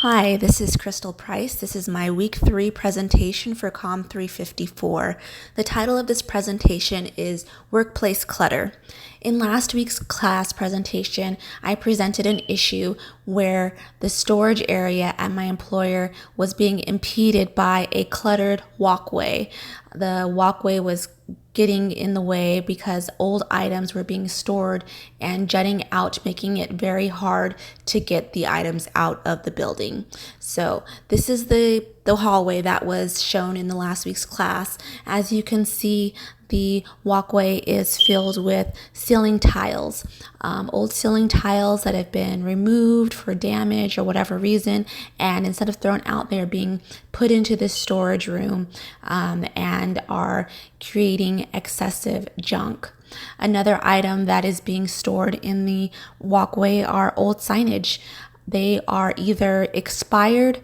Hi, this is Crystal Price. This is my week 3 presentation for COM354. The title of this presentation is Workplace Clutter. In last week's class presentation, I presented an issue where the storage area at my employer was being impeded by a cluttered walkway. The walkway was getting in the way because old items were being stored and jutting out, making it very hard to get the items out of the building. So this is the hallway that was shown in the last week's class. As you can see, the walkway is filled with ceiling tiles, old ceiling tiles that have been removed for damage or whatever reason, and instead of thrown out, they're being put into this storage room and are creating excessive junk. Another item that is being stored in the walkway are old signage. They are either expired,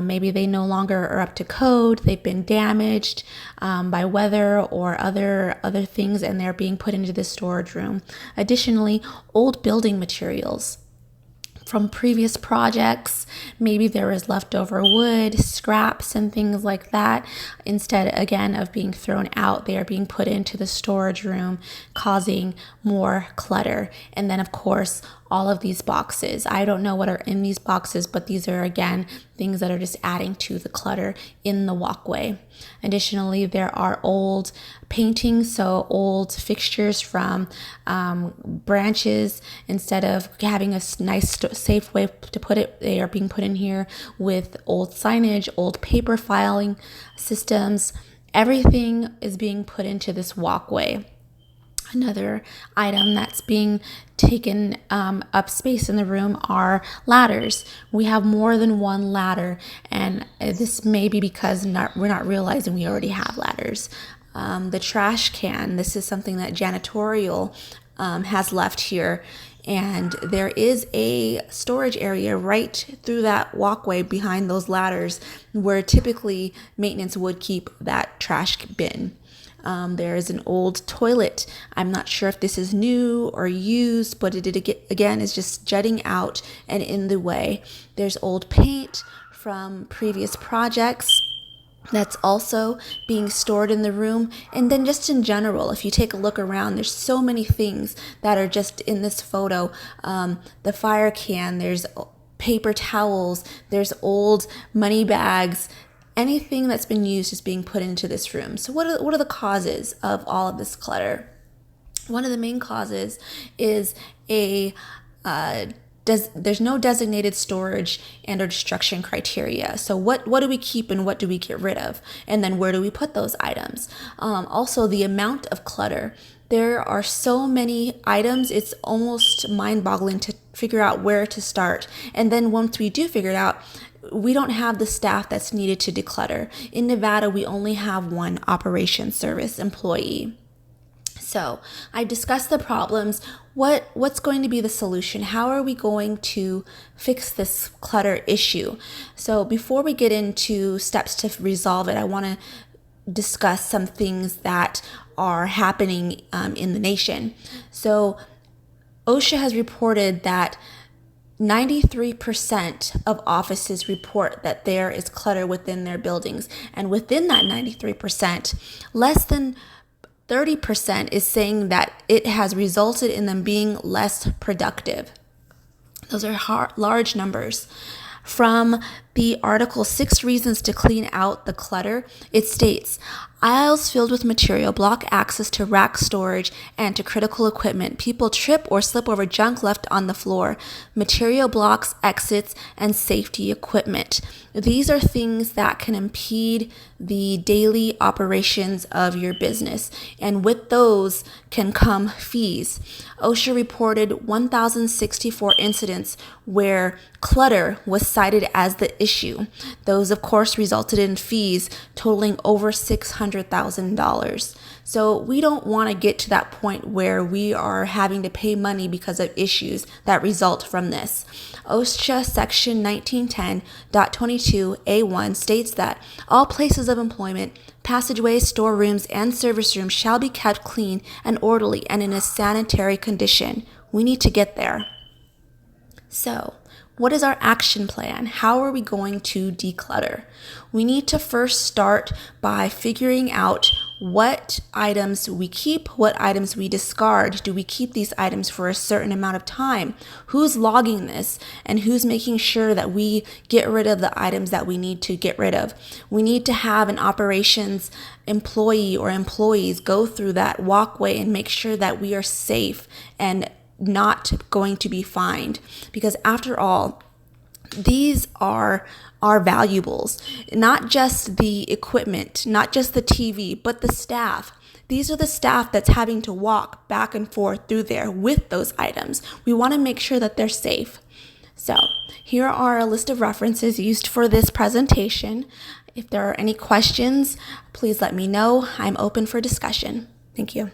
maybe they no longer are up to code, they've been damaged by weather or other things, and they're being put into the storage room. Additionally, old building materials from previous projects, maybe there was leftover wood, scraps, and things like that. Instead, again, of being thrown out, they are being put into the storage room, causing more clutter. And then, of course, all of these boxes. I don't know what are in these boxes, but these are, again, things that are just adding to the clutter in the walkway. Additionally, there are old paintings, so old fixtures from branches. Instead of having a nice, safe way to put it, they are being put in here with old signage, old paper filing systems. Everything is being put into this walkway. Another item that's being taken up space in the room are ladders. We have more than one ladder, and this may be because we're not realizing we already have ladders. The trash can, this is something that janitorial has left here, and there is a storage area right through that walkway behind those ladders where typically maintenance would keep that trash bin. There is an old toilet. I'm not sure if this is new or used, but it again is just jutting out and in the way. There's old paint from previous projects that's also being stored in the room. And then just in general, if you take a look around, there's so many things that are just in this photo. The fire can, there's paper towels, there's old money bags. Anything that's been used is being put into this room. So what are the causes of all of this clutter? One of the main causes is there's no designated storage and or destruction criteria. So what do we keep and what do we get rid of? And then where do we put those items? Also, the amount of clutter. There are so many items, it's almost mind-boggling to figure out where to start. And then once we do figure it out, we don't have the staff that's needed to declutter. In Nevada, we only have one operations service employee. So I discussed the problems. What's going to be the solution? How are we going to fix this clutter issue? So before we get into steps to resolve it, I want to discuss some things that are happening in the nation. So OSHA has reported that 93% of offices report that there is clutter within their buildings. And within that 93%, less than 30% is saying that it has resulted in them being less productive. Those are large numbers. From the article 6 Reasons to Clean Out the Clutter, it states, aisles filled with material block access to rack storage and to critical equipment. People trip or slip over junk left on the floor. Material blocks exits and safety equipment. These are things that can impede the daily operations of your business, and with those can come fees. OSHA reported 1,064 incidents where clutter was cited as the issue. Those, of course, resulted in fees totaling over $600,000. So we don't want to get to that point where we are having to pay money because of issues that result from this. OSHA section 1910.22A1 states that all places of employment, passageways, storerooms, and service rooms shall be kept clean and orderly and in a sanitary condition. We need to get there. So What is our action plan? How are we going to declutter? We need to first start by figuring out what items we keep, what items we discard. Do we keep these items for a certain amount of time? Who's logging this? And who's making sure that we get rid of the items that we need to get rid of? We need to have an operations employee or employees go through that walkway and make sure that we are safe and not going to be fined, because after all, these are our valuables, not just the equipment, not just the TV, but the staff. These are the staff that's having to walk back and forth through there with those items. We want to make sure that they're safe. So here are a list of references used for this presentation. If there are any questions, please let me know. I'm open for discussion. Thank you.